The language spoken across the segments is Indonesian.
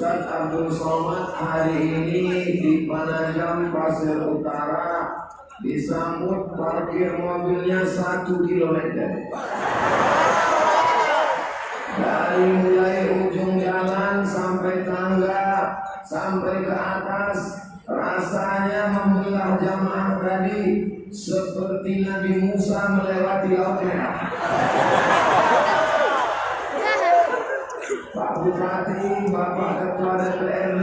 Ustadz Abdul Somad hari ini di Panajam Pasir Utara disambut parkir mobilnya 1 kilometer. Dari mulai ujung jalan sampai tangga sampai ke atas, rasanya membelah jamaah tadi seperti Nabi Musa melewati Laut Merah. Pak Bupati, Bapak Ketua DPRD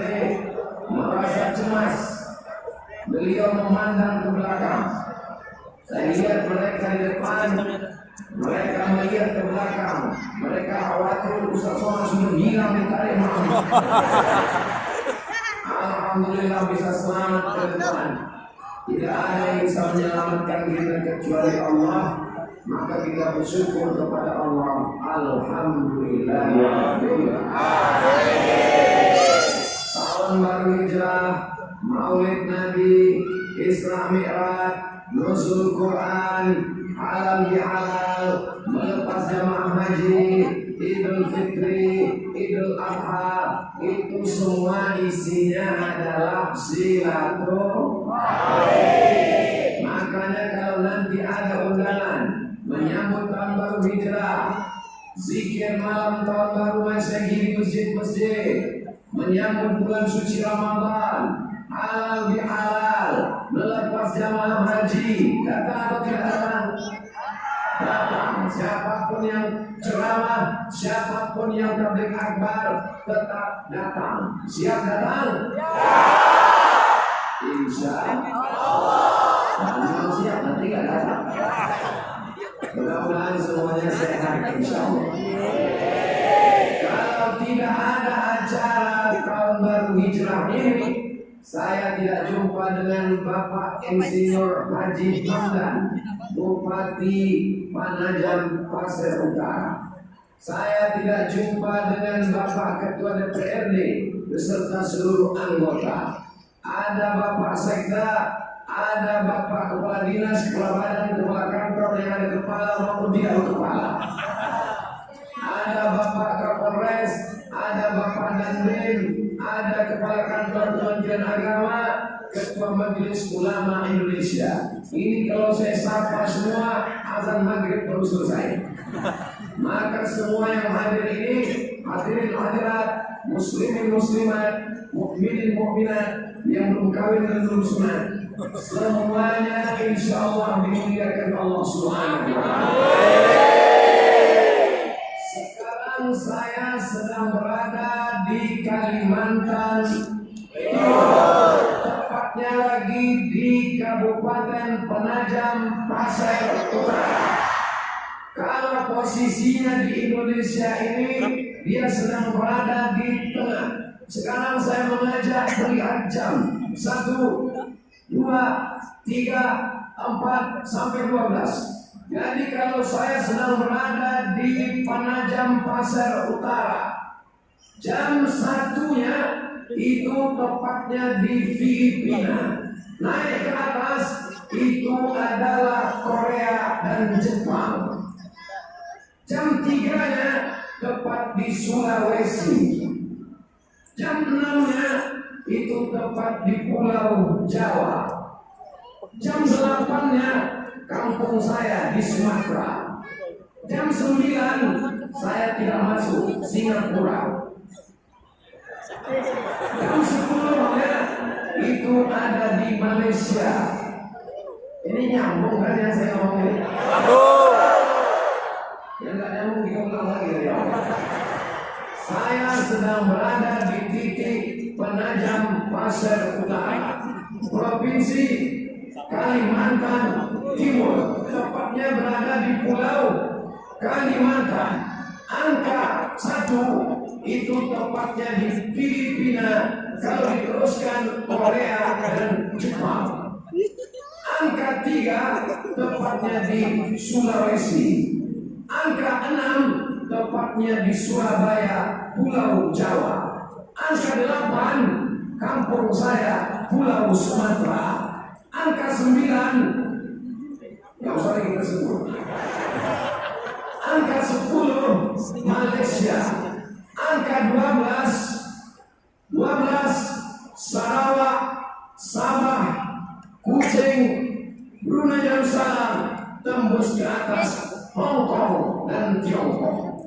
merasa cemas. Beliau memandang ke belakang. Saya lihat mereka di depan, mereka melihat ke belakang. Mereka khawatir Ustaz Somad sudah hilang di tarik malam. Alhamdulillah bisa selamat ke depan. Tidak ada yang bisa menyelamatkan kita kecuali Allah. Maka kita bersyukur kepada Allah. Alhamdulillah. Tahun baru Hijrah, Maulid Nabi, Isra Mi'raj, Nuzul Quran, halal bihalal, melepas jamaah haji, Idul Fitri, Idul Adha, itu semua isinya adalah silaturahmi. Makanya kalau nanti ada undangan menyambut tahun baru Hijrah, zikir malam tahun baru Masehi di masjid-masjid, menyambut bulan suci Ramadan, halal bihalal, melepas jamaah haji, datang atau tidak datang? Datang. Siapapun yang ceramah, siapapun yang tabligh akbar, tetap datang. Siap datang? Ya. Insya Allah. Kalau siap nanti nggak datang. Mudah-mudahan semuanya sehat insya Allah. Kalau tidak ada acara tahun baru Hijrah ini, saya tidak jumpa dengan Bapak Insinyur Haji Hamdan, Bupati Panajam Pasir Utara. Saya tidak jumpa dengan Bapak Ketua DPRD beserta seluruh anggota. Ada Bapak Sekda, ada Bapak Kepala Dinas, Kepala Badan, Kepala Kantor yang ada kepala maupun tidak kepala. Ada Bapak Kapolres, ada Bapak Dandim, ada Kepala Kantor Kementerian Agama, Ketua Majelis Ulama Indonesia. Ini kalau saya sapa semua, azan maghrib baru selesai. Maka semua yang hadir ini, hadirin hadirat, muslimin muslimat, mukminin mukminat, yang belum kawin dan belum sunat, semuanya insya Allah dimuliakan Allah Subhanahu wa Ta'ala. Sekarang saya sedang berada di Kalimantan Timur, tepatnya lagi di Kabupaten Penajam Pasir Utara. Kalau posisinya di Indonesia ini, dia sedang berada di tengah. Sekarang saya mengajak melihat jam 1, 2, 3, 4 sampai 12. Jadi kalau saya sedang berada di Penajam Pasir Utara, jam 1-nya itu tepatnya di Filipina. Naik ke atas itu adalah Korea dan Jepang. Jam 3-nya tepat di Sulawesi. Jam 6-nya itu tepat di Pulau Jawa. Jam 8-nya kampung saya di Sumatera. Jam 9 saya tidak masuk Singapura. Jam 10-nya itu ada di Malaysia. Ini nyambung kan yang saya ngomongin? Yang nggak nyambung kita ulang lagi ya. Saya sedang berada di titik Penajam Pasir Utara, Provinsi Kalimantan Timur, tepatnya berada di Pulau Kalimantan. Angka 1 itu tepatnya di Filipina, kalau diteruskan Korea dan Jepang. Angka 3 tepatnya di Sulawesi. Angka 6 tepatnya di Surabaya, Pulau Jawa. Angka 8 kampung saya, Pulau Sumatera. Angka 9 yang usah kita sebut. Angka 10 Malaysia. Angka 12 menembus ke atas Hong Kong dan Tiongkok.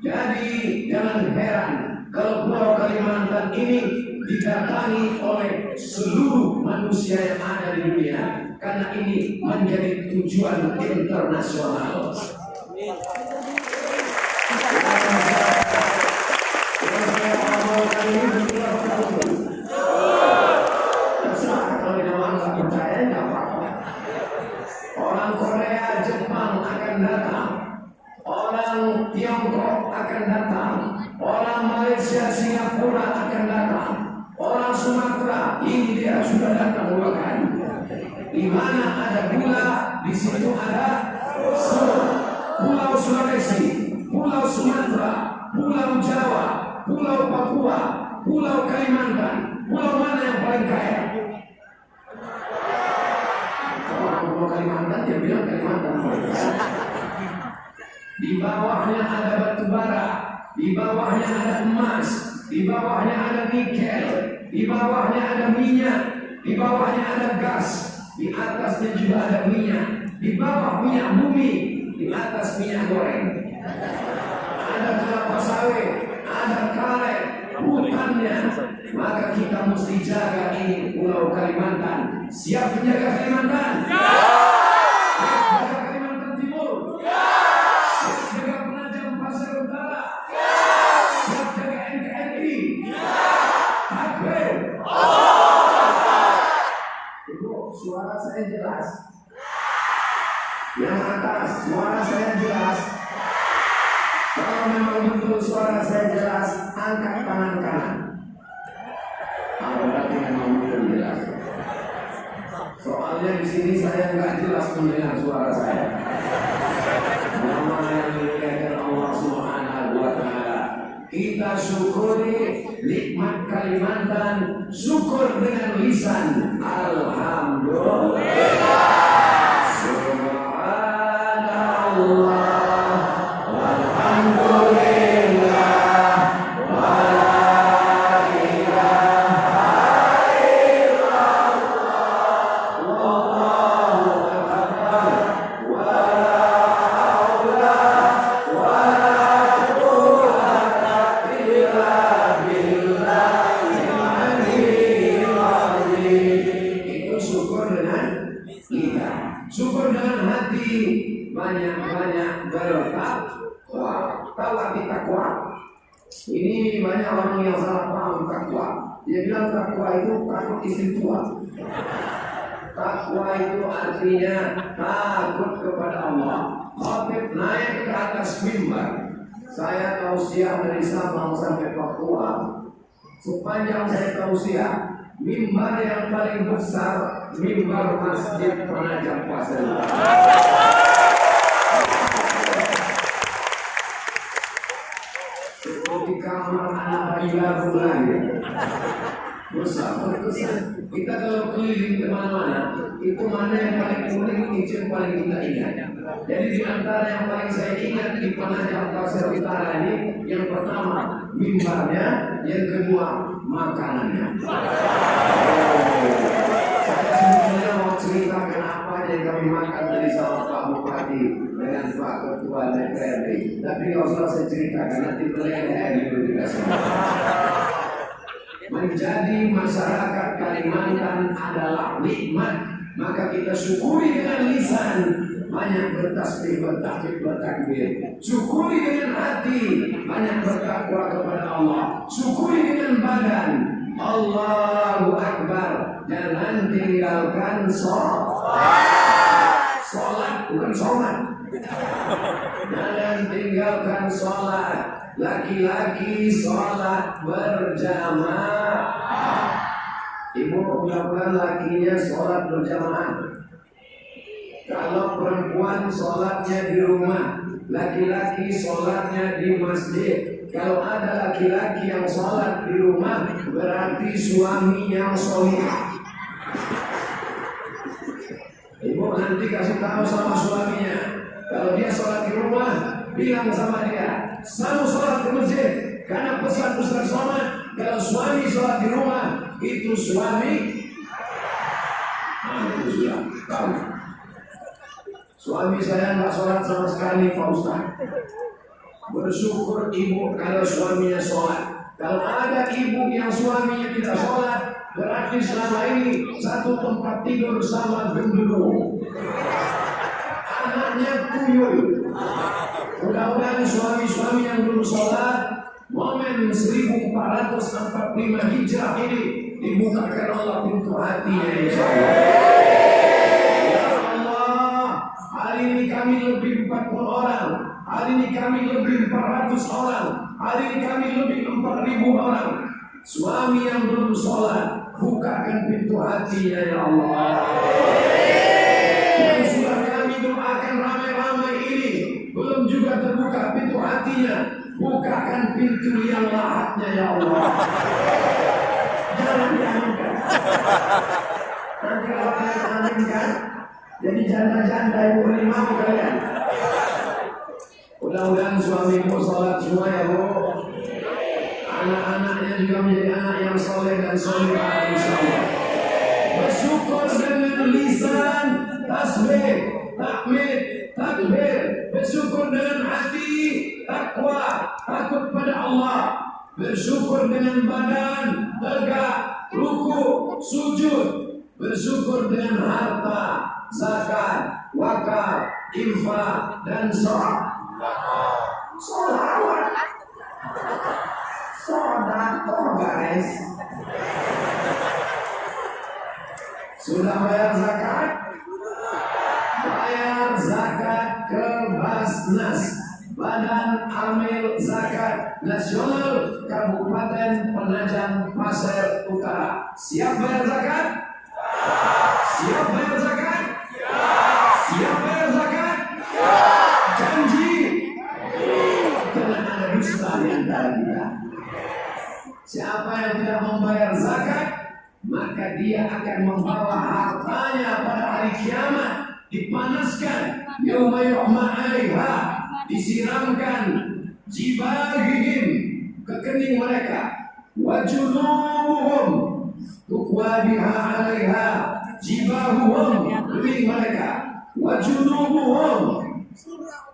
Jadi jangan heran kalau Pulau Kalimantan ini didatangi oleh seluruh manusia yang ada di dunia, karena ini menjadi tujuan internasional. Orang Korea, Jepang akan datang, orang Tiongkok akan datang, orang Malaysia, Singapura akan datang, orang Sumatera, India sudah datang 2 kali. Di mana ada gula, di situ ada semua. Pulau Sulawesi, Pulau Sumatera, Pulau Jawa, Pulau Papua, Pulau Kalimantan, pulau mana yang paling kaya? Orang Pulau Kalimantan dia bilang Kalimantan paling kaya. Di bawahnya ada batu bara, di bawahnya ada emas, di bawahnya ada nikel, di bawahnya ada minyak, di bawahnya ada gas, di atasnya juga ada minyak, di bawah minyak bumi, di atas minyak goreng. Ada kelapa sawit, ada karet, hutannya. Maka kita mesti jaga ini Pulau Kalimantan. Siap menjaga Kalimantan? Siap menjaga Kalimantan Timur? Siap jaga Penajam Pasir Utara? Siap jaga NKRI? Takbir! Ibu, suara saya jelas. Yang atas, suara saya jelas. Kalau memang betul suara saya jelas, angkat tangan kanan. Berarti memang betul jelas. Soalnya di sini saya nggak jelas mendengar suara saya. Nama yang dimuliakan Allah Subhanahu wa Ta'ala. Kita syukuri nikmat Kalimantan, syukur dengan lisan alhamdulillah. Subhanallah. Syukur dengan hati, banyak-banyak bertakwa. Tahu arti takwa? Ini banyak orang yang salah paham takwa. Dia bilang takwa itu takut istri tua. Takwa itu artinya takut kepada Allah. Khatib naik ke atas mimbar. Saya tausiah dari Sabang sampai Papua. Sepanjang saya tausiah, mimbar yang paling besar mimbar Masjid Penajam Pasir Utara. Seperti kamar anak bayi baru lahir. Besar berkesan. Kita kalau keliling kemana-mana, itu mana yang paling unik, itu yang paling kita ingat. Jadi di antara yang paling saya ingat di Penajam Pasir Utara ini, yang pertama mimbarnya, yang kedua makanannya. Saya sebetulnya mau cerita kenapa yang kami makan dari sama Pak Bupati dengan Pak Ketua DPRD, tapi nggak usah saya ceritakan, nanti beliau gitu juga semua. Menjadi masyarakat Kalimantan adalah nikmat, maka kita syukuri dengan lisan, banyak bertasbih, bertakbir, bertakbir. Syukuri dengan hati, banyak bertakwa kepada Allah. Syukuri dengan badan, Allahu Akbar. Jangan tinggalkan sholat. Sholat bukan sholat. Jangan tinggalkan sholat. Laki-laki sholat berjamaah. Ibu mudah-mudahan lakinya sholat berjamaah. Kalau perempuan sholatnya di rumah, laki-laki sholatnya di masjid. Kalau ada laki-laki yang sholat di rumah, berarti suami yang sholih. Ibu nanti kasih tahu sama suaminya, kalau dia sholat di rumah, bilang sama dia, selalu sholat di masjid. Karena pesan Ustaz Somad, kalau suami sholat di rumah, itu suami. Nah, itu sudah tahu. Suami saya nggak sholat sama sekali, Pak Ustaz. Bersyukur ibu kalau suaminya sholat. Kalau ada ibu yang suaminya tidak sholat, berarti selama ini satu tempat tidur sama gendruwo. Anaknya tuyul. Mudah-mudahan suami-suami yang belum sholat, momen 1445 Hijrah ini dibukakan Allah pintu hatinya, insya Allah. Ya Allah, hari ini kami lebih 40 orang, hari ini kami lebih 400 orang, hari ini kami lebih 4.000 orang. Suami yang belum sholat, bukakan pintu hatinya, ya Allah. Yang sudah kami doakan ramai-ramai ini, belum juga terbuka pintu hatinya, bukakan pintu yang lahatnya, ya Allah. Jangan diaminkan. Nanti kalau kalian aminkan, jadi janda-janda ibu lima kalian. Mudah-mudahan suamimu sholat semua, ya Bu. Anak-anaknya juga menjadi anak yang soleh dan solehah, insyaallah. Bersyukur dengan lisan, tasbih, tahmid, takbir. Bersyukur dengan hati, takwa, takut pada Allah. Bersyukur dengan badan, tegak, ruku, sujud. Bersyukur dengan harta, zakat, wakaf, infak, dan sholat. Sholawat. Sodakoh, guys. Sudah bayar zakat? Bayar zakat ke Basnas, Badan Amil Zakat Nasional Kabupaten Penajam Pasir Utara. Siap bayar zakat? Siap bayar zakat? Siap bayar zakat? Janji? Jangan ada dusta di antara kita. Siapa yang tidak membayar zakat, maka dia akan membawa hartanya pada hari kiamat, dipanaskan, yauma yuhma 'alaiha, disiramkan jibahihim, ke kening mereka, wa junubuhum tukwa biha 'alaiha, jibahuhum, kening mereka, wa junubuhum,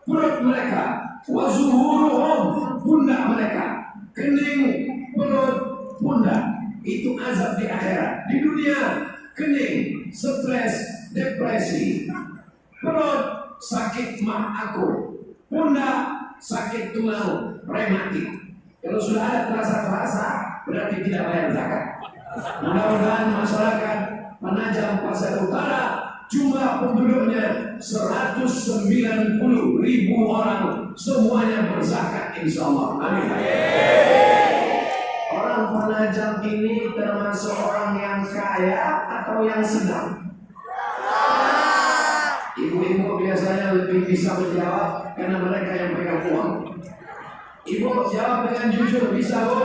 perut mereka, wa zuhuruhum, pundak mereka, kening, perut, pundak. Itu azab di akhirat. Di dunia kening, stres, depresi, perut sakit mah akut, pundak sakit tulang rematik. Kalau sudah ada terasa-terasa, berarti tidak bayar zakat. Mudah-mudahan masyarakat Penajam Pasir Utara jumlah penduduknya 190.000 orang, semuanya berzakat, insya Allah. Amin. Orang Penajam ini termasuk orang yang kaya atau yang sedang? Ibu-ibu biasanya lebih bisa menjawab karena mereka yang pegang uang. Ibu jawab dengan jujur, bisa Bu?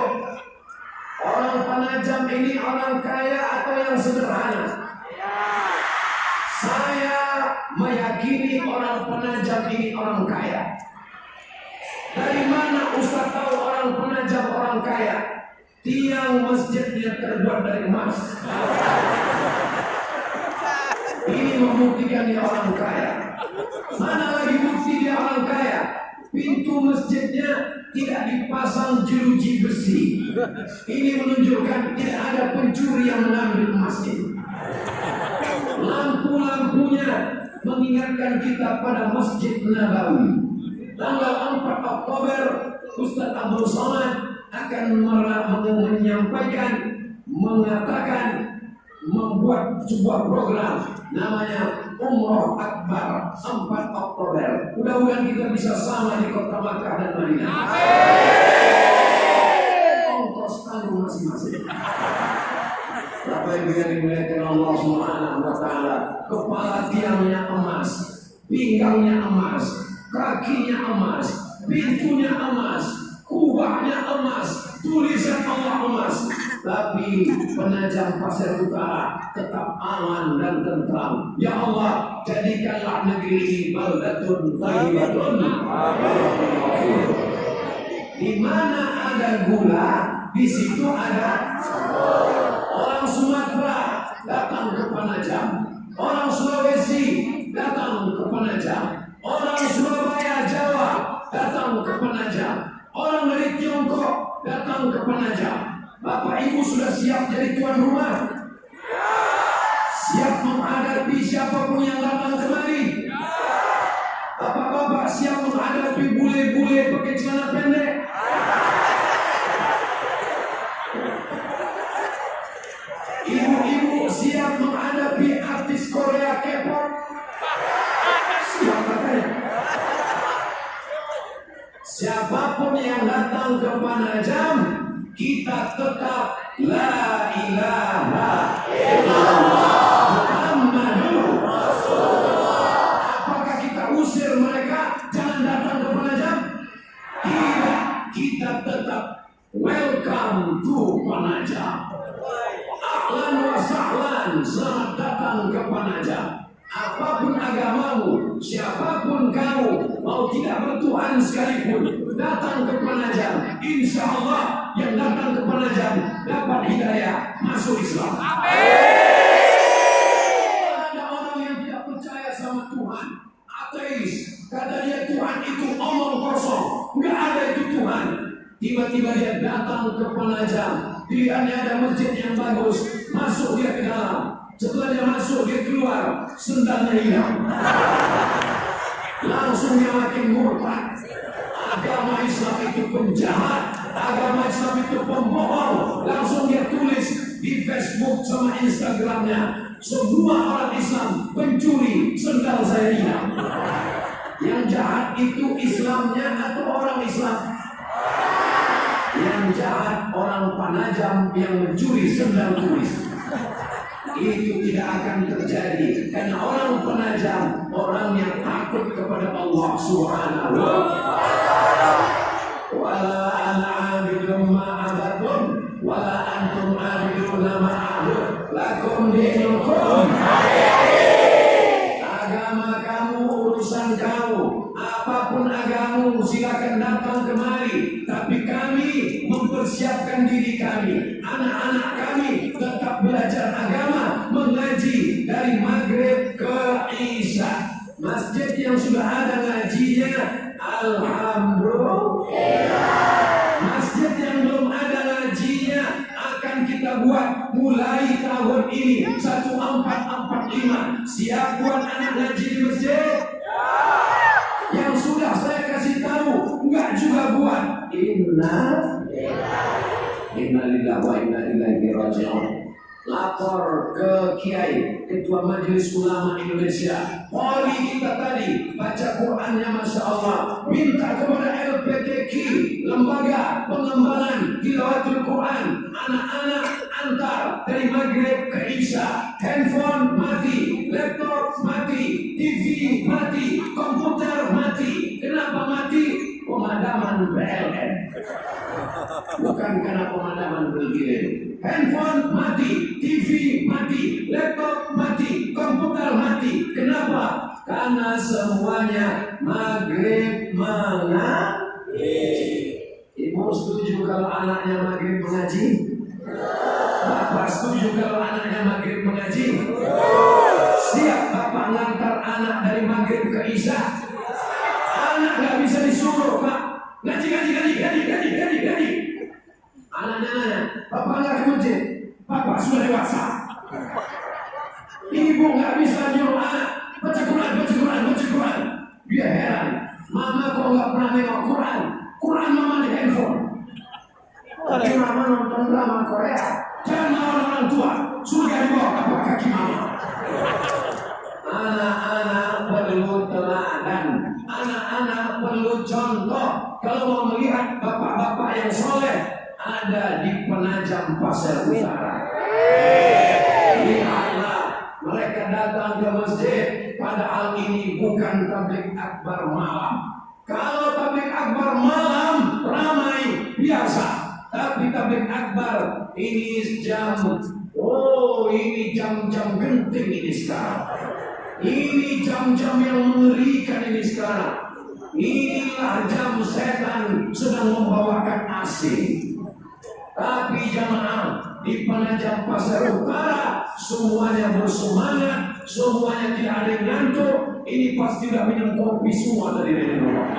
Orang Penajam ini orang kaya atau yang sederhana? Saya meyakini orang Penajam ini orang kaya. Dari mana Ustaz tahu orang Penajam orang kaya? Tiang masjidnya terbuat dari emas. Ini membuktikan dia orang kaya. Mana lagi bukti dia orang kaya? Pintu masjidnya tidak dipasang jeruji besi. Ini menunjukkan tidak ada pencuri yang mengambil masjid. Lampu-lampunya mengingatkan kita pada Masjid Nabawi. Tanggal 4 Oktober Ustaz Abdul Somad akan menyampaikan, mengatakan, membuat sebuah program namanya Umroh Akbar 4 Oktober. Mudah-mudahan kita bisa sama di kota Makkah dan Madinah. Ongkos tanggung masing-masing. Apa yang dimuliakan Allah Subhanahu wa Ta'ala, kepala tiangnya emas, pinggangnya emas, kakinya emas, pintunya emas, kubahnya emas, tulisan Allah emas. Tapi Penajam Pasir Utara tetap aman dan tentram. Ya Allah, jadikanlah negeri ini baldatun thayyibatun. Di mana ada gula, di situ ada. Orang Sumatera datang ke Penajam, orang Sulawesi datang ke Penajam, Penajam. Orang Surabaya, Jawa datang ke Penajam. Orang dari Tiongkok datang ke Penajam. Bapak Ibu sudah siap jadi tuan rumah? Siap menghadapi siapapun yang datang kemari? Bapak-bapak siap menghadapi bule-bule pakai celana pendek? Ibu-ibu siap menghadapi artis Korea K-pop? Siap katanya. Siapapun yang datang ke Penajam, kita tetap la ilaha illallah Muhammadur Rasulullah. Apakah kita usir mereka jangan datang ke Penajam? Tidak, kita tetap welcome to Penajam. Ahlan wa sahlan, selamat datang ke Penajam. Apapun agamamu, siapapun kamu, mau tidak bertuhan sekalipun, datang ke Penajam. Insya Allah yang datang ke Penajam dapat hidayah masuk Islam. Ada orang yang tidak percaya sama Tuhan, ateis, kata dia Tuhan itu omong kosong, nggak ada itu Tuhan. Tiba-tiba dia datang ke Penajam, pilihannya ada masjid yang bagus, masuk dia ke dalam. Setelah dia masuk, dia keluar, sendalnya hilang. Langsung dia makin murtad. Agama Islam itu penjahat, agama Islam itu pembohong. Langsung dia tulis di Facebook sama Instagramnya, semua orang Islam pencuri, sendal saya hilang. Yang jahat itu Islamnya atau orang Islam? Yang jahat orang Penajam yang mencuri sendal tulis. Itu tidak akan terjadi karena orang Penajam orang yang takut kepada Allah Subhanahu wa ta'ala. Wala ana 'abidun ma 'abadtum wala antum 'abiduna ma a'bud lakum dinukum. Agama kamu urusan kamu, apapun agamamu silakan datang kemari, tapi kami mempersiapkan diri kami, anak-anak kami tetap belajar agama, mengaji dari maghrib ke isya. Masjid yang sudah ada ngajinya, alhamdulillah. Masjid yang belum ada ngajinya akan kita buat mulai tahun ini 1445. Siap buat anak ngaji di masjid? Yang sudah saya kasih tahu enggak juga buat. Inna lillahi wa inna ilaihi raji'un. Lapor ke Kiai, Ketua Majelis Ulama Indonesia. Poli kita tadi baca Qurannya Masya Allah. Minta kepada LPTQ, Lembaga Pengembangan Tilawatul Quran, anak-anak antar dari maghrib ke isya. Handphone mati, laptop mati, TV mati, komputer mati. Kenapa mati? Pemadaman PLN. Bukan karena pemadaman bergilir. Handphone mati, TV mati, laptop mati, komputer mati. Kenapa? Karena semuanya maghrib mengaji. Ibu setuju kalau anaknya maghrib mengaji? Bapak setuju kalau anaknya maghrib mengaji? Siap Bapak ngantar anak dari maghrib ke isya? Anak nggak bisa disuruh Pak. Ngaji. Anaknya nanya, Bapak nggak ke masjid? Bapak sudah dewasa. Ibu nggak bisa nyuruh anak baca Quran. Dia heran, Mama kok nggak pernah nengok Quran Mama di handphone. Tapi Mama nonton drama Korea. Jangan lawan orang tua, surga di bawah tapak kaki Mama. Anak-anak perlu teladan, anak-anak perlu contoh. Kalau mau melihat bapak-bapak yang soleh, ada di Penajam Pasir Utara. Lihatlah, mereka datang ke masjid, padahal ini bukan tabligh akbar malam. Kalau tabligh akbar malam ramai biasa, tapi tabligh akbar ini jam-jam genting ini sekarang. Ini jam-jam yang mengerikan ini sekarang. Inilah jam setan sedang membawakan asing. Tapi jamaah, di Penajam Pasar Utara, semuanya bersemangat, semuanya tidak ada yang ngantuk. Ini pasti udah minum kopi semua tadi dari rumah.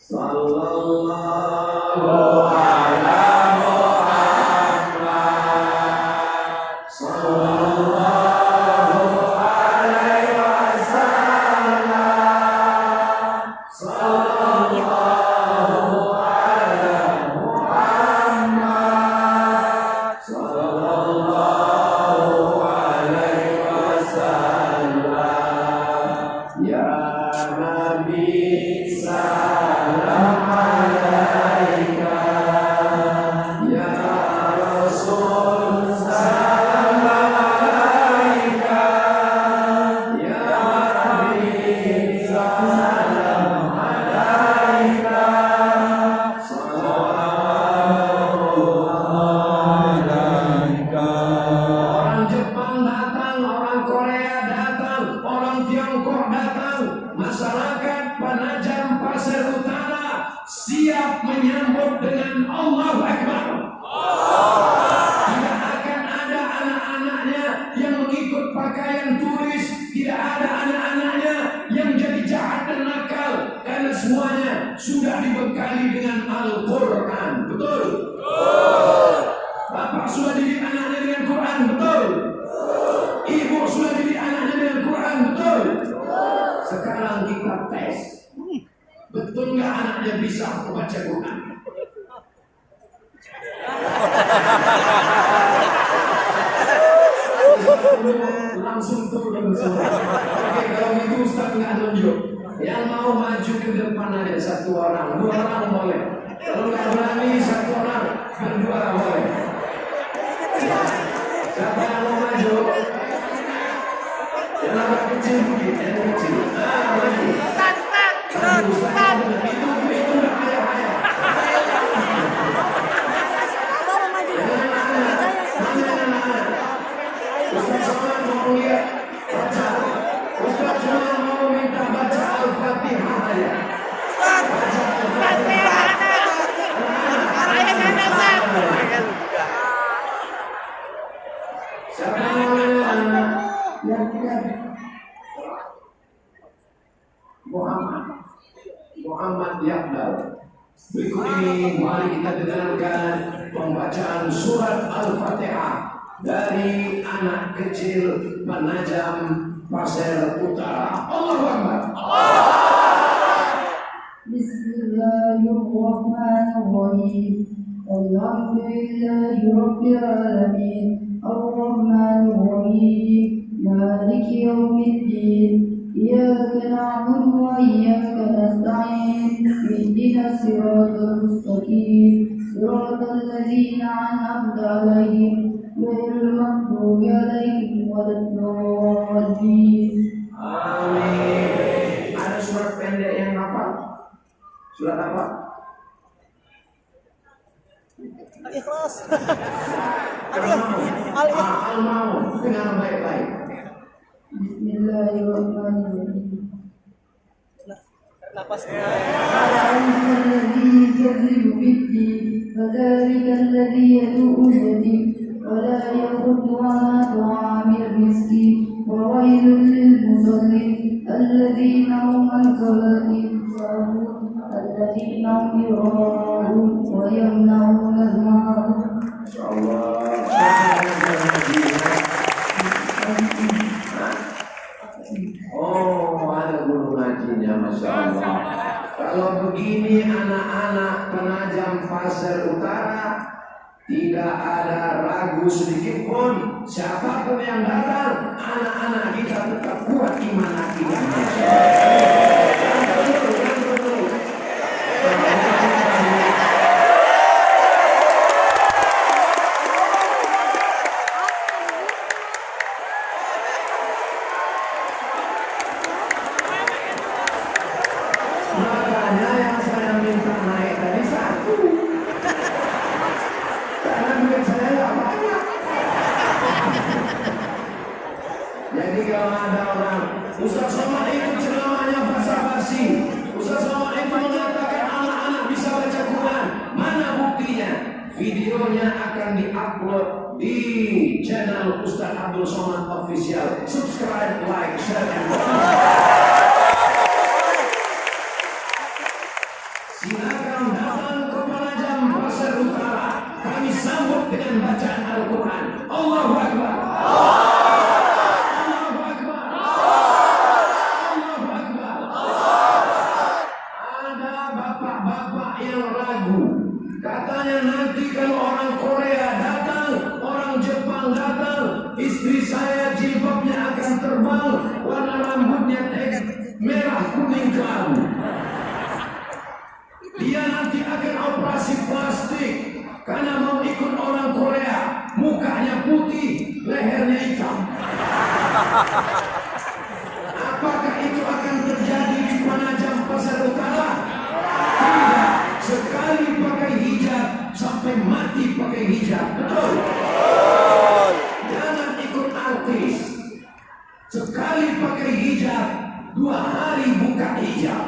Sallallahu ala Muhammad, sallallahu alaihi wasallam, sallallahu ala Muhammad, sallallahu alaihi wasallam. Ya Nabi salam alaika, ya Rasul salam alaika, ya Habib salam alaika, sallallahu alaika. Orang Jepang datang, orang Korea datang, orang Tiongkok datang, masyarakat Penajam Pasar Utara siap menyambut dengan Allahu Akbar. Tidak akan ada anak-anaknya yang mengikut pakaian turis, tidak ada anak-anaknya yang jadi jahat dan nakal, karena semuanya sudah dibekali dengan Al-Quran. Betul? Bapak sudah didik anaknya dengan Quran, betul? Ibu sudah didik anaknya dengan Quran, betul? Sekarang kita tes, betul nggak anaknya bisa membaca Quran? Langsung turun semua. Oke, kalau gitu Ustaz nggak tunjuk. Yang mau maju ke depan ada satu orang, dua orang boleh. Kalau nggak berani satu orang, berdua boleh. Siapa yang mau maju? Yang agak kecil sedikit, yang kecil. Maju. Itu udah ayah-ayah. Ustaz Somad mau lihat baca. Ustaz cuma mau minta baca Al-Fatihah aja. Baca Al-Fatihah. Siapa yang Muhammad Yaqdal. Berikut ini mari kita dengarkan pembacaan surat Al-Fatihah dari anak kecil Penajam Pasar Utara. Allahu Akbar. Bismillahirrahmanirrahim. Alhamdulillahi Rabbil Alamin. Ar-Rahmanir-Rahim. Maliki Yawmiddin. إياك نعبد وإياك نستعين اهدنا الصراط المستقيم صراط الذين أنعمت عليهم غير المغضوب عليهم ولا الضالين. Amin. Ada surat pendek yang hafal? Surat apa? Al-Ikhlas. Al-Maun. Dengar baik-baik. Bismillahirrahmanirrahim. Napas. الذي يكذب بالدين فذلك الذي يدعو اليتيم ولا يحض على طعام المسكين وويل للمصلين الذين هم عن صلاتهم ساهون الذين هم يراءون ويمنعون الماعون. Oh, ada guru ngajinya, Masya Allah. Kalau begini anak-anak Penajam Pasar Utara, tidak ada ragu sedikit pun. Siapapun yang datang, anak-anak kita tetap kuat iman akidahnya. Makanya yang saya minta naik tadi satu, karena duit saya nggak banyak. Jadi kalau ada orang, Ustaz Somad itu ceramahnya basa-basi, Ustaz Somad itu mengatakan anak-anak bisa baca Quran, mana buktinya? Videonya Abdul Somad Official. Subscribe, like, share, and comment. Silakan datang ke Penajam Pasir Utara. Kami sambut dengan bacaan Al-Quran. Allahu Akbar. Allahu Akbar. Allahu Akbar. Ada bapak-bapak yang ragu. Katanya nanti kalau orang Korea datang, orang Jepang datang, istri saya jilbabnya akan terbang, warna rambutnya merah kuning kelabu. Dia nanti akan operasi plastik karena mau ikut orang Korea, mukanya putih, lehernya hitam. Apakah itu akan terjadi di Penajam Pasir Utara? Tidak. Sekali pakai hijab sampai mati pakai hijab. Betul? Jangan ikut artis. Sekali pakai hijab, 2 hari buka hijab.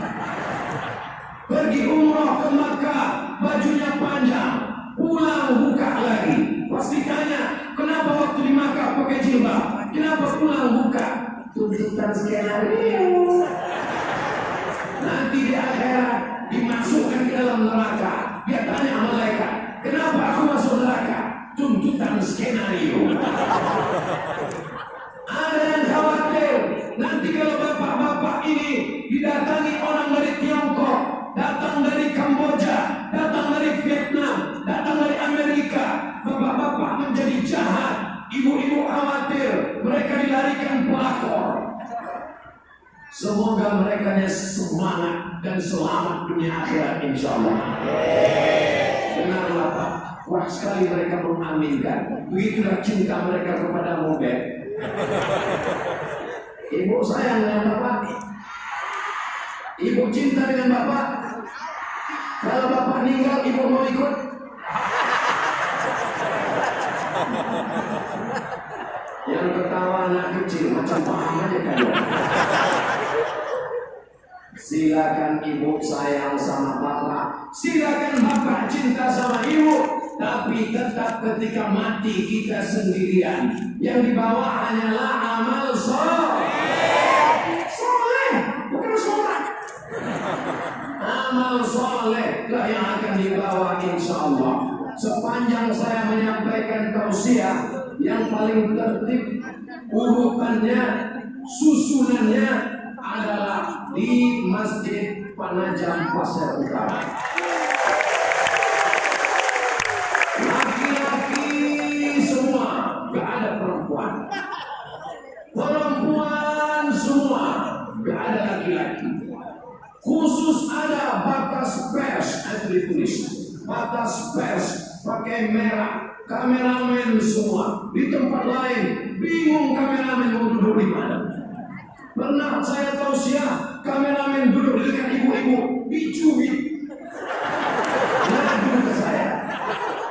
Pergi umroh ke Makkah, bajunya panjang, pulang buka lagi. Pasti tanya, kenapa waktu di Makkah pakai jilbab? Kenapa pulang buka? Tuntutan skenario. Nanti di akhirat dimasukkan ke dalam neraka. Dia tanya malaikat, kenapa aku masuk neraka? Tuntutan skenario. Ada yang khawatir, nanti kalau bapak-bapak ini didatangi orang dari Tiongkok, datang dari Kamboja, datang dari Vietnam, datang dari Amerika, bapak-bapak menjadi jahat, ibu-ibu khawatir, mereka dilarikan pelakor. Semoga mereka semangat dan selamat dunia akhirat insyaallah. Dengarlah Pak, wah sekali mereka mengaminkan. Begitulah cinta mereka kepada mobil. Ibu sayang dengan Bapak. Ibu cinta dengan Bapak. Kalau Bapak meninggal, Ibu mau ikut? Yang ketawa anak kecil macam paham aja kan. Silakan ibu sayang sama bapak, silakan bapak cinta sama ibu, tapi tetap ketika mati kita sendirian. Yang dibawa hanyalah amal soleh, bukan sholat. Amal soleh lah yang akan dibawa insya Allah. Sepanjang saya menyampaikan tausiah, yang paling tertib urutannya, susunannya adalah di Masjid Penajam Pasir Utara. Laki-laki semua, gak ada perempuan. Perempuan semua, gak ada laki-laki. Khusus ada batas pers, itu ditulis. Batas pers pakai merah. Kameramen semua. Di tempat lain bingung kameramen mau duduk di mana. Pernah saya tausiah, kameramen duduk dekat ibu-ibu, dicubit. Ngadu ke saya.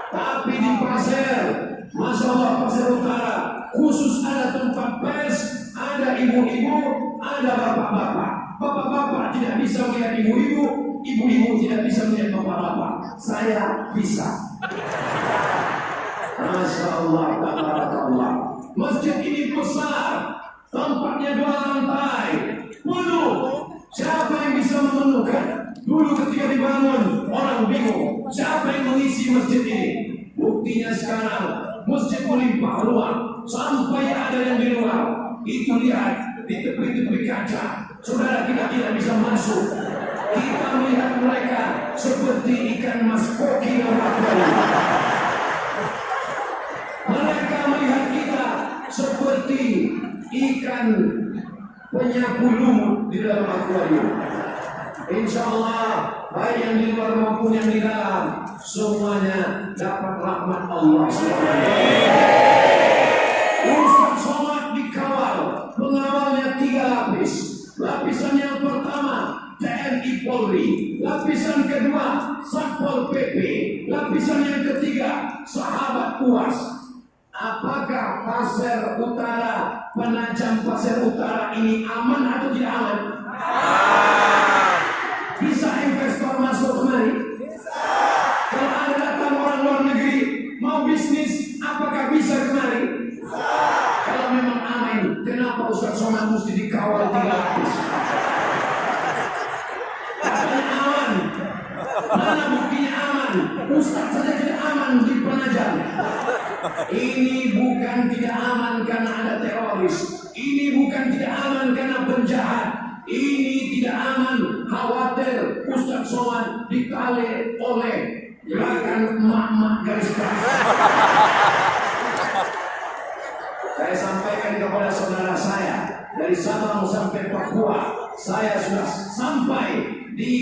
Tapi di Pasir, Masya Allah Pasir Utara, khusus ada tempat pers, ada ibu-ibu, ada bapak-bapak. Bapak-bapak tidak bisa melihat ibu-ibu, ibu-ibu tidak bisa melihat bapak-bapak. Saya bisa. Masya Allah, tabarakallah. Masjid ini besar, tempatnya 2 lantai, penuh. Siapa yang bisa memenuhkan? Dulu ketika dibangun, orang bingung, siapa yang mengisi masjid ini? Buktinya sekarang, masjid melimpah ruang, sampai ada yang di luar. Itu lihat, di tepi-tepi kaca, saudara kita tidak bisa masuk. Kita melihat mereka seperti ikan mas koki yang mereka melihat kita seperti ikan penyapu lumut di dalam akuarium. Insya Allah, baik yang di luar maupun yang di dalam, semuanya dapat rahmat Allah SWT. Ustaz Somad dikawal, pengawalnya 3 lapis. Lapisan yang pertama TNI Polri, lapisan kedua Satpol PP, lapisan yang ketiga sahabat UAS. Apakah Pasir Utara, Penajam Pasir Utara ini aman atau tidak aman? Bisa investor masuk kemari? Bisa. Kalau ada datang orang luar negeri mau bisnis, apakah bisa kemari? Bisa. Kalau somad mesti dikawal 3 lapis. Katanya aman. Mana buktinya aman? Ustaz saja tidak aman di Penajam. Ini bukan tidak aman karena ada teroris. Ini bukan tidak aman karena penjahat. Ini tidak aman, khawatir Ustaz Somad dikali oleh gerakan emak-emak garis keras. Saya sampaikan kepada saudara saya, dari Sabang sampai Papua, saya sudah sampai di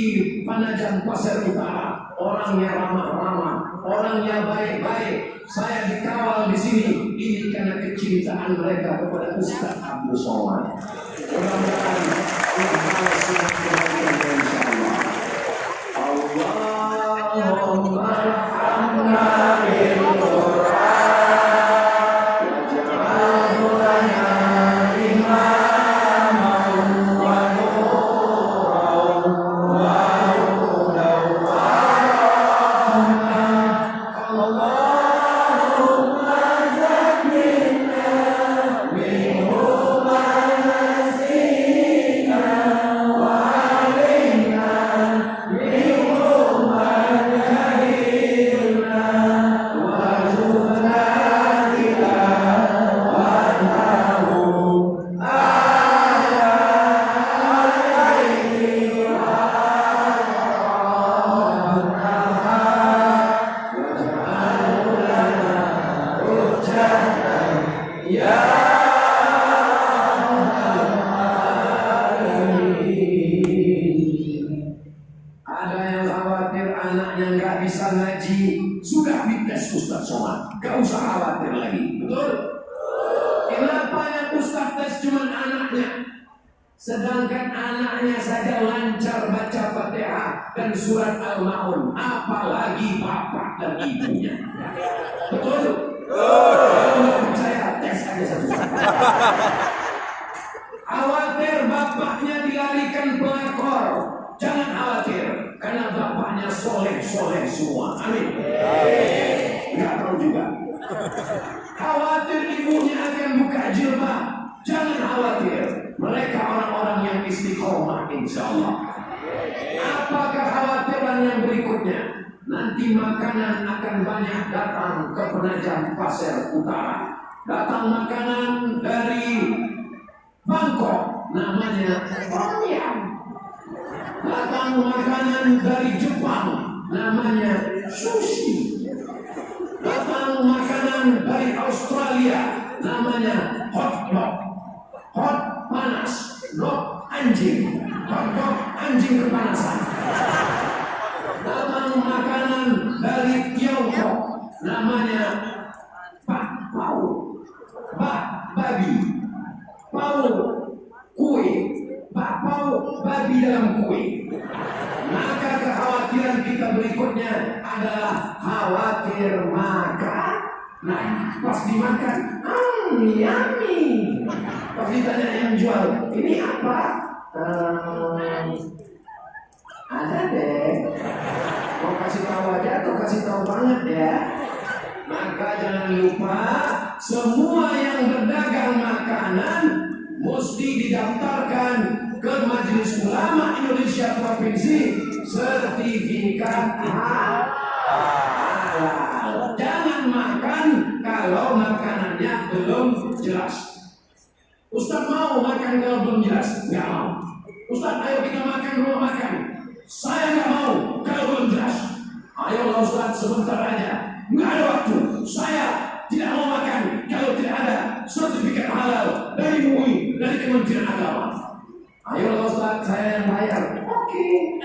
Penajam Pasir Utara. Orangnya ramah-ramah, orangnya baik-baik. Saya dikawal di sini. Ini karena kecintaan mereka kepada Ustaz Abdul Somad. Mudah-mudahan Allah balas dengan kebaikan insyaallah. Allahumma arhamna bil Qur'an waj'alhu lana imaman wa nuran wa hudan wa rahmah. Allahumma zakkina minhu ma nasina wa 'allimna minhu ma jahilna warzuqna tilawatahu ana al-layli waj'alhu lana hujjatan ya ada yang khawatir anaknya nggak bisa ngaji, sudah dites Ustaz Somad, gak usah khawatir lagi, betul? Kenapa yang Ustaz tes cuma anaknya, sedangkan anaknya saja lancar baca Fatihah dan surat Al-Ma'un, apalagi bapak dan ibunya, betul? Kalau nggak percaya tes aja satu-satu. Khawatir bapaknya dilarikan pelakor, jangan khawatir, karena bapaknya soleh-soleh semua. Amin. Nggak tahu juga. Khawatir ibunya akan buka jilbab, jangan khawatir, mereka orang-orang yang istiqomah insya Allah. Apa kekhawatiran yang berikutnya? Nanti makanan akan banyak datang ke Penajam Pasir Utara. Datang makanan dari Bangkok, namanya tom yum. Datang makanan dari Jepang, namanya sushi. Datang makanan dari Australia, namanya hot dog. Hot panas, dog anjing. Hot dog anjing kepanasan. Datang makanan dari Tiongkok, namanya pak pau, babi, pau kue, bakpao babi dalam kue. Maka kekhawatiran kita berikutnya adalah khawatir makan. Nah, pas dimakan, yummy. Pas ditanya yang jual, ini apa? Ada deh. Mau kasih tahu aja atau kasih tahu banget ya? Maka jangan lupa semua yang berdagang makanan mesti didaftarkan ke Majelis Ulama Indonesia Provinsi sertifikat halal. Jangan makan kalau makanannya belum jelas. Ustaz mau makan kalau belum jelas? Nggak mau. Ustaz ayo kita makan rumah makan. Saya nggak mau kalau belum jelas. Ayo Ustaz sebentar aja. Nggak ada waktu. Saya tidak mau makan kalau tidak ada sertifikat halal dari MUI, dari Kementerian Agama. Ayo Ustaz, saya yang bayar. Oke.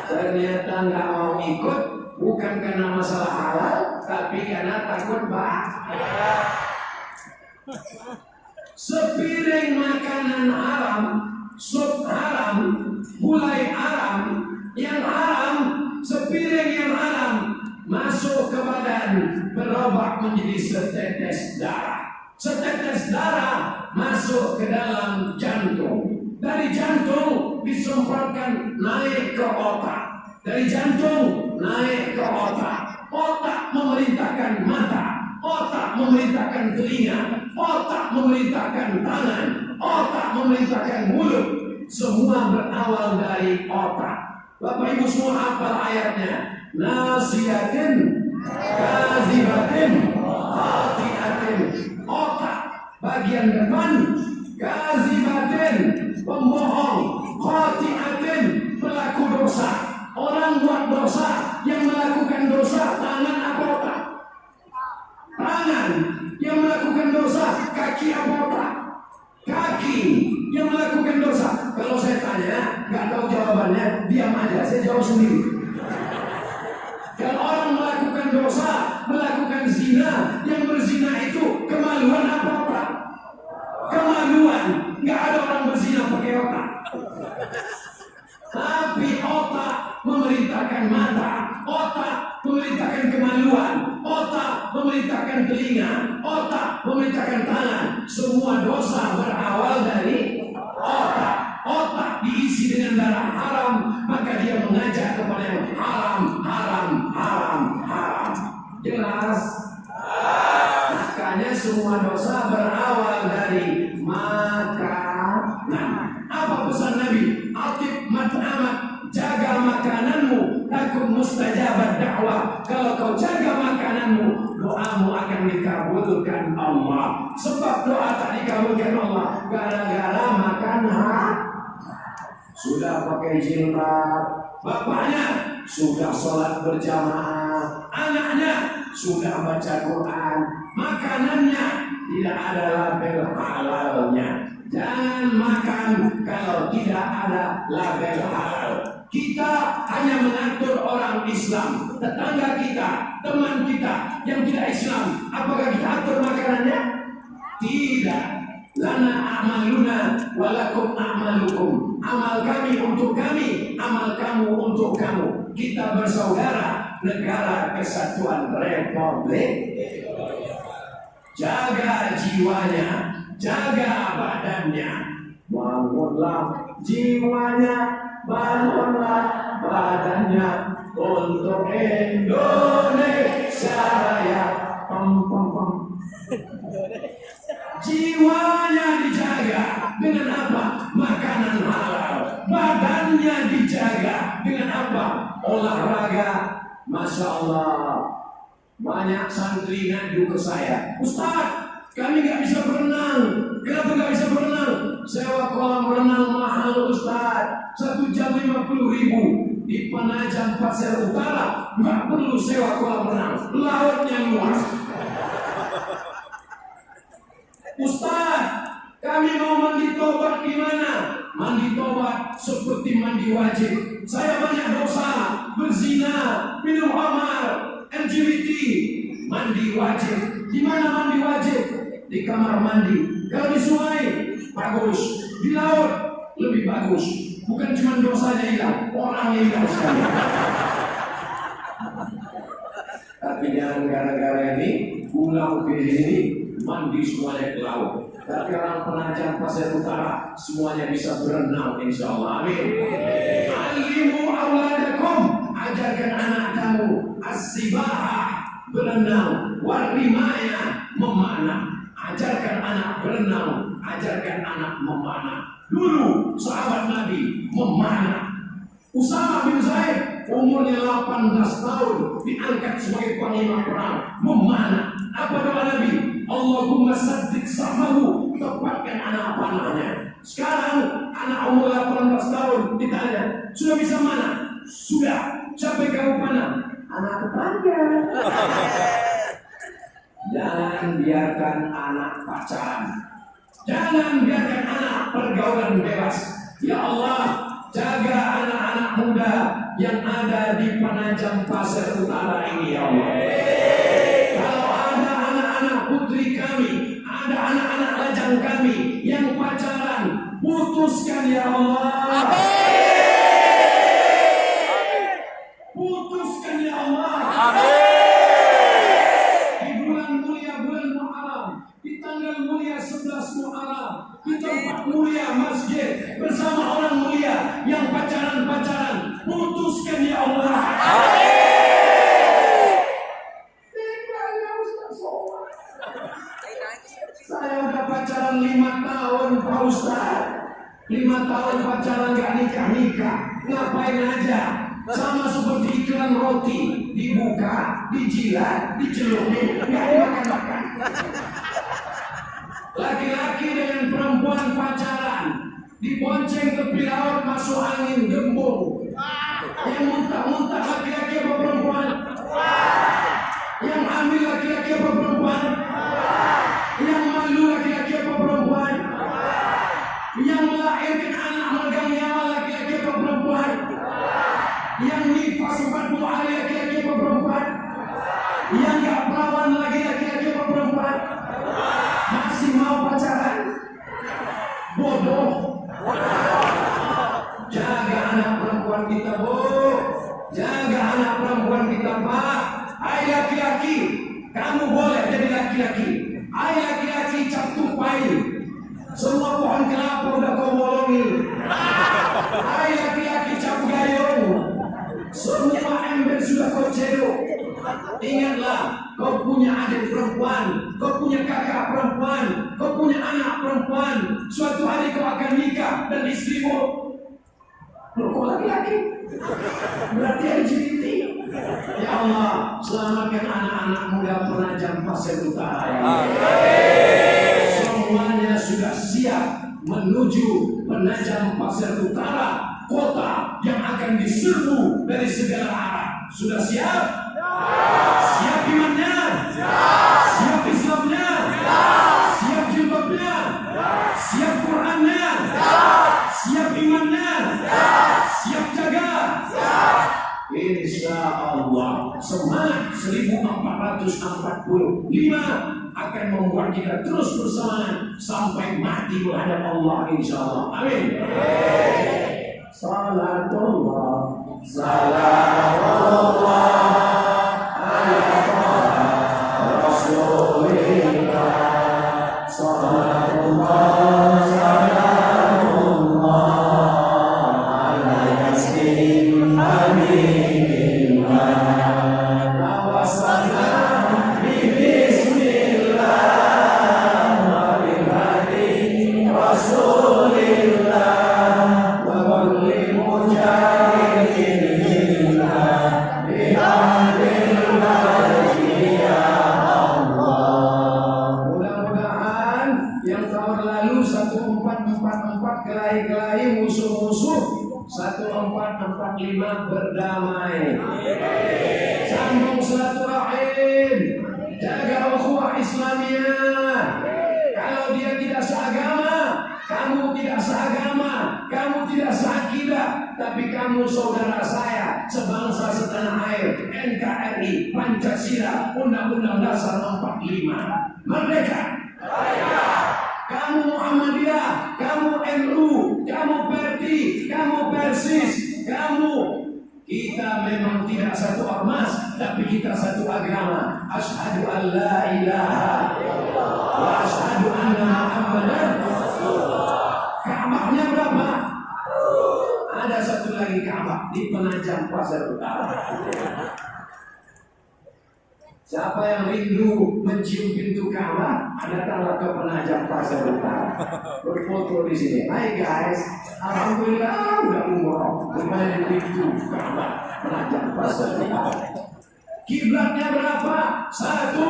Ternyata nggak mau ikut, bukan karena masalah halal, tapi karena takut sepiring makanan haram, sup haram, gulai haram, yang haram, sepiring yang haram masuk ke badan, berubah menjadi setetes darah. Setetes darah masuk ke dalam jantung. Dari jantung disemprotkan naik ke otak. Dari jantung naik ke otak. Otak memerintahkan mata. Otak memerintahkan telinga. otak memerintahkan tangan, otak memerintahkan mulut. Semua berawal dari otak. Bapak Ibu semua hafal ayatnya. Nasiyatin, kazibatin, khati'atin. Otak bagian depan, kazibatin, pembohong, khati'atin, pelaku dosa. Orang buat dosa, yang melakukan dosa, tangan apa otak? Tangan. Yang melakukan dosa, kaki apa otak? Kaki. Yang melakukan dosa. Kalau saya tanya, nggak tahu jawabannya, diam aja, saya jawab sendiri. Kalau orang melakukan dosa, melakukan zina, yang berzina itu kemaluan apa otak? Kemaluan. Nggak ada orang berzina pakai otak. Tapi otak memerintahkan mata, otak memerintahkan kemaluan, otak memerintahkan telinga, otak memerintahkan tangan. Semua dosa berawal dari otak. Otak diisi dengan darah haram, maka dia mengajak kepada yang haram, haram, haram, haram. Jelas? Makanya semua dosa berawal dari makanan. Apa pesan Nabi? Atib mat'amak, jaga makananmu, takut mustajabah dakwah. Kalau kau jaga makananmu, doamu akan dikabulkan Allah. Sebab doa tak dikabulkan Allah gara-gara makan sudah pakai jilbab, bapaknya sudah sholat berjamaah, anaknya sudah baca Quran, makanannya tidak ada label halalnya. Jangan makan kalau tidak ada label halal. Kita hanya mengatur orang Islam, tetangga kita, teman kita yang tidak Islam. Apakah kita atur makanannya? Tidak. Lana a'maluna walakum a'malukum. Amal kami untuk kami, amal kamu untuk kamu. Kita bersaudara, negara kesatuan Republik. Jaga jiwanya, jaga badannya. Bangunlah jiwanya, bangunlah badannya untuk Indonesia Raya. Pam pam pam. Jiwanya dijaga dengan apa? Makanan halal. Badannya dijaga dengan apa? Olahraga. Masya Allah. Banyak santri ngadu ke saya, Ustaz, kami nggak bisa berenang. Kenapa nggak bisa berenang? Sewa kolam renang mahal Ustaz, 1 jam 50.000 di Penajam Pasir Utara. Nggak perlu sewa kolam renang, lautnya luas. Ustaz, kami mau mandi tobat gimana? Mandi tobat seperti mandi wajib. Saya banyak dosa, berzina, minum khamar, LGBT. Mandi wajib. Di mana mandi wajib? Di kamar mandi. Kalau di sungai, bagus. Di laut, lebih bagus. Bukan cuma dosanya hilang, orangnya hilang sekali. Tapi jangan gara-gara ini, pulang ke sini, mandi semuanya ke laut. Tapi orang Penajam Pasir Utara semuanya bisa berenang, insya Allah. Amin. Alimu awladakum, ajarkan anak kamu as-sibahah, berenang, warimaya, memanah. Ajarkan anak berenang, ajarkan anak memanah. Dulu sahabat Nabi memanah. Usama bin Zaid umurnya 18 tahun diangkat sebagai panglima perang, memanah. Apa doa Nabi? Allahumma saddiq sahmahu, tepatkan anak panahnya. Sekarang anak umur 18 tahun ditanya, sudah bisa mana? Sudah. Siapa yang kamu panah? Anak tetangga. Jangan biarkan anak pacaran. Jangan biarkan anak pergaulan bebas. Ya Allah, jaga anak-anak muda yang ada di Penajam Pasir Utara ini, ya Allah. Kalau ada anak-anak putri kami, ada anak-anak lajang kami yang pacaran, putuskan ya Allah. Putuskan ya Allah. Di bulan mulia bulan Muharram, di tanggal mulia 11 Muharram, di tempat mulia masjid bersama orang mulia yang pacaran-pacaran, putuskan ya Allah. Saya 5 tahun pacaran gak nikah-nikah, ngapain aja? Sama seperti iklan roti, dibuka, dijilat, dicelupin, gak dimakan-makan. Laki-laki dengan perempuan pacaran, dibonceng tepi laut masuk angin gembung. Yang muntah-muntah laki-laki apa perempuan? Yang hamil laki-laki apa perempuan? Yang malu laki-laki apa perempuan? Yang melahirkan anak megang nyawa laki-laki apa perempuan? Yang nifas 40 hari laki-laki apa perempuan? Yang gak perawan lagi laki-laki apa perempuan? Masih mau pacaran? Bodoh. Jaga anak perempuan kita, Bu. Jaga anak perempuan kita, Pak. Hai laki-laki, kamu boleh jadi laki-laki. Hai laki-laki cap tupai, semua pohon kelapa udah kau bolongi. Hai laki-laki cap gayung, semua ember sudah kau cedok. Ingatlah, kau punya adik perempuan, kau punya kakak perempuan, kau punya anak perempuan. Suatu hari kau akan nikah dan istrimu kau laki-laki, berarti LGBT. Ya Allah, selamatkan anak-anak muda penajam pasir utara. Semuanya sudah siap menuju penajam pasir utara, kota yang akan diserbu dari segala arah. Sudah siap? Siap imannya? Siap Islamnya? Siap jilbabnya? Siap Qurannya? Siap imannya? Siap jaga? Insya Allah semangat 1445 akan membuat kita terus bersemangat sampai mati menghadap Allah, insya Allah. Amin. Salatullah, salamullah ala Rasulillah, salatullah, salamullah ala Yasin Aminillah. Kelahi-kelahi musuh-musuh 1445 berdamai. Sambung silaturahim, jaga ukhuwah Islamiyah. Kalau dia tidak seagama, kamu tidak seagama, kamu tidak seakidah, tapi kamu saudara saya, sebangsa setanah air. NKRI, Pancasila, Undang-Undang Dasar 45, merdeka. Kamu Muhammadiyah, kamu NU, kamu Perti, kamu Persis, kita memang tidak satu ormas, tapi kita satu agama. Asyhadu an la ilaha illallah wa asyhadu anna Muhammadan Rasulullah. Ka'bahnya berapa? Ada satu lagi Ka'bah di Penajam Pasir Utara. Siapa yang rindu mencium pintu Ka'bah, datanglah ke Penajam Pasir Utara. Berfoto di sini. Hai guys, alhamdulillah udah umroh. Lumayan di pintu Ka'bah Penajam Pasir Utara. Kiblatnya berapa? 1.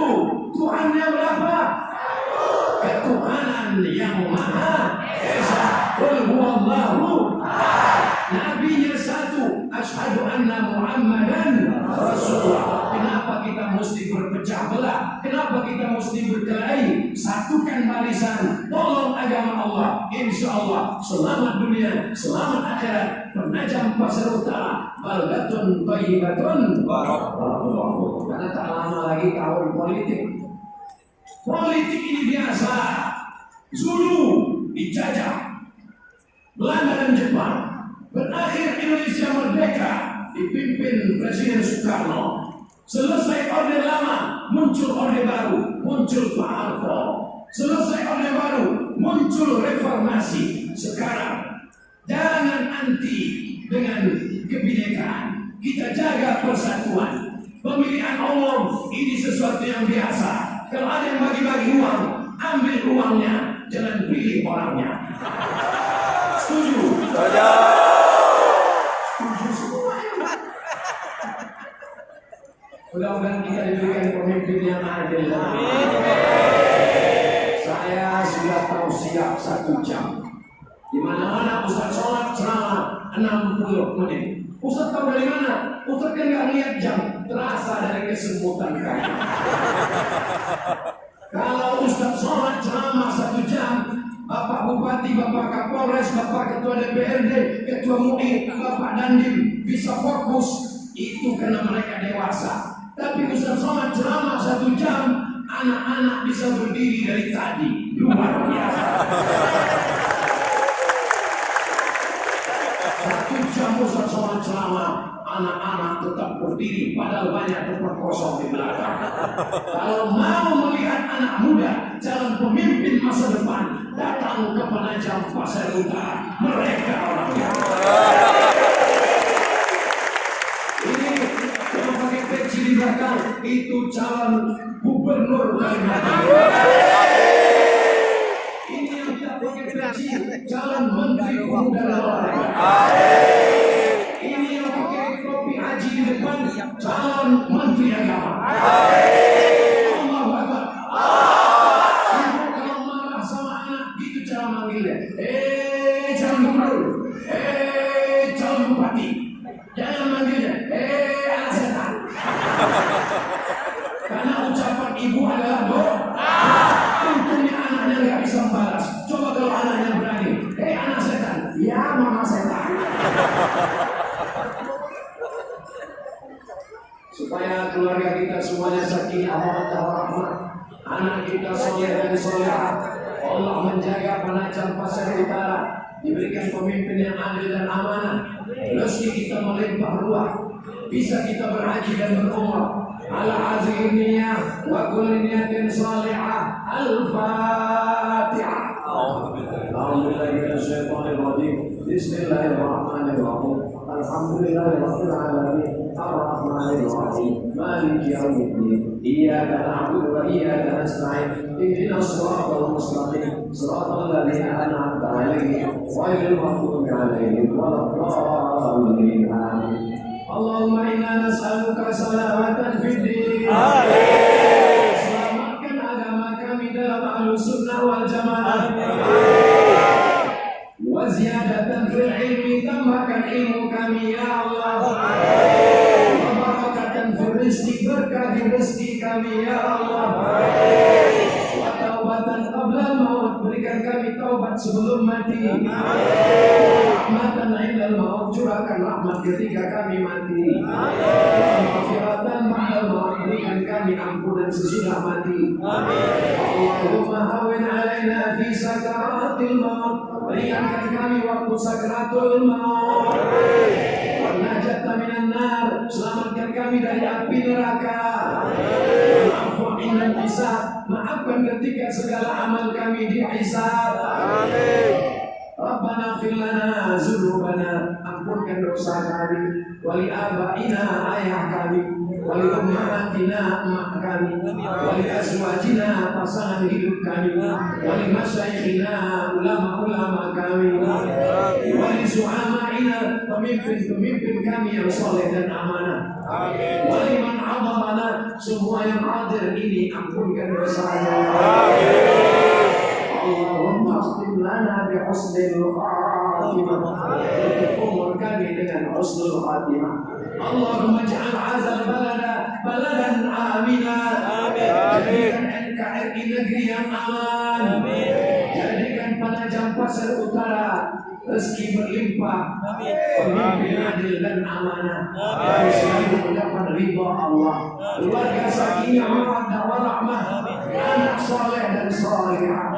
Tuhannya berapa? 1. Ketuhanan yang Maha Esa. Qul huwallahu ahad. Nabinya 1. Asyhadu anna Muhammadan Rasulullah. Kenapa kita mesti berpecah belah? Kenapa kita mesti berkelahi? Satukan barisan, tolong agama Allah. Insya Allah selamat dunia, selamat akhirat. Penajam Pasir Utara, baldatun thayyibatun barakallahu. Karena tak lama lagi tahun politik. Politik ini biasa. Zulu dijajah Belanda dan Jepang. Berakhir Indonesia merdeka dipimpin Presiden Soekarno. Selesai orde lama, muncul orde baru, muncul Pak Harto. Selesai orde baru, muncul reformasi. Sekarang jangan anti dengan kebinekaan. Kita jaga persatuan. Pemilihan umum ini sesuatu yang biasa. Kalau ada yang bagi-bagi uang, ambil uangnya, jangan pilih orangnya. setuju? Setuju semua ya. Mudah-mudahan kita diberikan pemimpin yang adil. Saya sudah tahu siap 1 jam. Di mana-mana Ustaz sholat selama 60 menit. Ustaz tahu dari mana? Ustaz kan nggak lihat jam, terasa dari kesemutan kami. Kalau Ustaz sholat selama 1 jam, Bapak Bupati, Bapak Kapolres, Bapak Ketua DPRD, Ketua MUI, Bapak Dandim bisa fokus, itu karena mereka dewasa. Tapi Ustaz sholat selama 1 jam, anak-anak bisa berdiri dari tadi. Luar biasa. 1 jam Ustaz sholat selama, anak-anak tetap berdiri padahal banyak tempat kosong di belakang. Kalau mau melihat anak muda calon pemimpin masa depan, datang ke Penajam Pasir Utara. Mereka orangnya. Ini yang pakai peci di belakang itu calon gubernur Kalimantan. Ini yang tidak pakai peci calon menteri pemuda dan olahraga. Ini yang pakai topi haji di depan calon menteri agama. Allahu Akbar. Ibu kalau marah sama anak gitu cara manggilnya. Calon gubernur. Calon bupati. Jangan manggilnya. Anak setan. Karena ucapan ibu adalah doa. Untungnya anaknya nggak bisa membalas. Coba kalau anaknya berani. Anak setan. Ya mama setan. Supaya keluarga kita semuanya sakinah mawaddah warahmah, anak kita soleh dan solehah, Allah menjaga Penajam Pasir Utara, diberikan pemimpin yang adil dan amanah, rezeki kita melimpah ruah, bisa kita berhaji dan berumrah. Ala azim niyah wa kulli niyatin salihah. Al-Fatihah. Bismillahirrahmanirrahim. Alhamdulillahirabbil alamin. Ar-Rahmanir-Rahim. Maliki yaumiddin. Iyyaka na'budu wa iyyaka nasta'in. Ihdinas siratal mustaqim. Siratal ladzina an'amta 'alaihim ghairil maghdubi 'alaihim waladdallin. Amin. Allahumma inna nas'aluka salamatan fid din. Amin. Selamatkan agama kami dalam Ahlussunnah wal Jamaah. Amin. Wa ziyadatan fil ilmi, tambahkan ilmu kami ya Allah. Amin. Wa barakatan fil rizqi, berkah di rezeki kami ya Allah. Amin. Wa taubatan qabla maut, berikan kami taubat sebelum mati. Amin. Rahmatan indal maut, curahkan rahmat ketika kami mati. Amin. Maghfiratan ba'dal maut, berikan kami ampunan sesudah mati. Amin. Allahumma hawwin 'alaina fi sakaratil maut, ringankan kami waktu sakaratul maut. Wa najatna minan nar, selamatkan kami dari api neraka. Wa'fu 'inal hisab, maafkan ketika segala amal kami dihisab. Amin. Rabbana fir lana dzunubana, ampunkan dosa kami, wali abaina, ayah kami, wali ummahatina, emak kami, wali azwajina, pasangan hidup kami, wali masyayikhina, ulama-ulama kami, wali su'amaina, pemimpin-pemimpin kami yang soleh dan amanah. Amin. Wali man hadarana, semua yang hadir ini ampunkan dosanya. Amin. Allahumma akhtim lana bi husnil khatimah, tutup umur kami dengan husnul khatimah. Allahumma ja'al hazal balada baladan amina. Jadikan NKRI negeri yang aman. Jadikan Penajam Pasir Utara rezeki berlimpah, pemimpin adil dan amanah, dan selalu mendapat ridha Allah. Keluarga sakinah mawaddah warahmah, anak soleh dan solehah,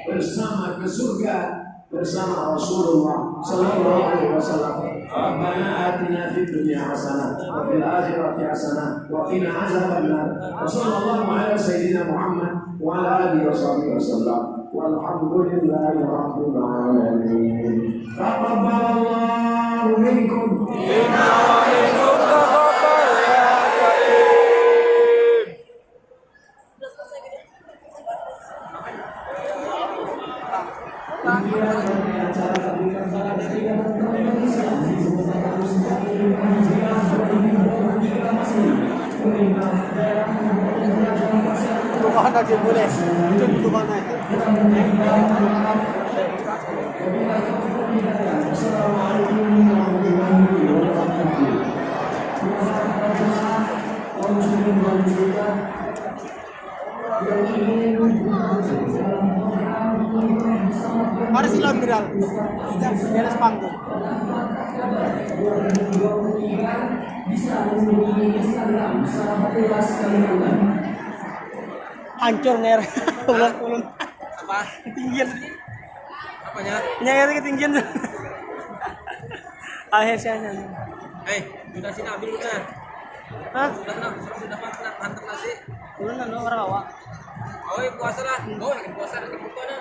bersama ke surga bersama Rasulullah sallallahu alaihi wasallam. Rabbana atina fid dunya hasanah wa fil akhirati hasanah wa qina azabannar. Wa sallallahu ala sayyidina Muhammad wa ala alihi washabihi wasallam. Walhamdulillahi rabbil alamin. Taqabbalallahu minkum. Inna wa minkum taqabbal ya karim. Kemudian dari acara tadi mantap sih boleh. Itu mana itu? Mari silon viral. Di atas panggung. Hancur ner. Ulun. Apa? Ketinggian. Apanya? Nyer ketinggian. Akhirnya. Sudah sini ambil udah. Hah? Sudah mantap nasi. Ulun orang awak. Oh, puasa lah. Oh, lagi puasa lagi buka nah.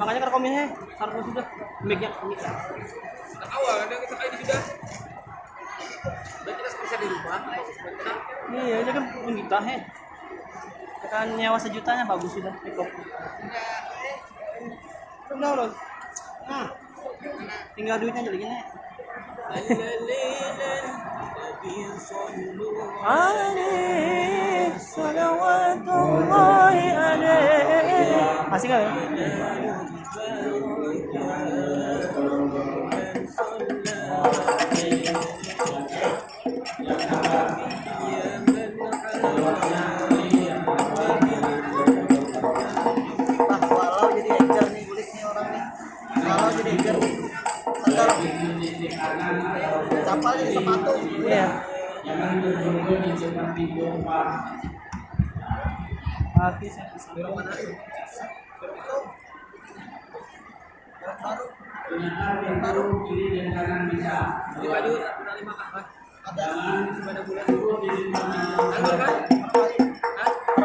Makanya kerekominnya harus sudah mic-nya. Sudah awal ada kita kayak ini sudah. Berarti kita bisa di rumah. Iya, ini kan pun kita kan nyewa sejutanya bagus sudah cukup. Udah loh. Nah, tinggal duitnya jadi gini. Alaihi salawatullahi alaihi. Asik kan ya? Walau jadi ecer nih kulit nih orang nih. Walau jadi ecer nih. Segar. Capal jadi sepatu. Iya. Habis. Di baju nanti makan. Ada. Pada bulan. Kan?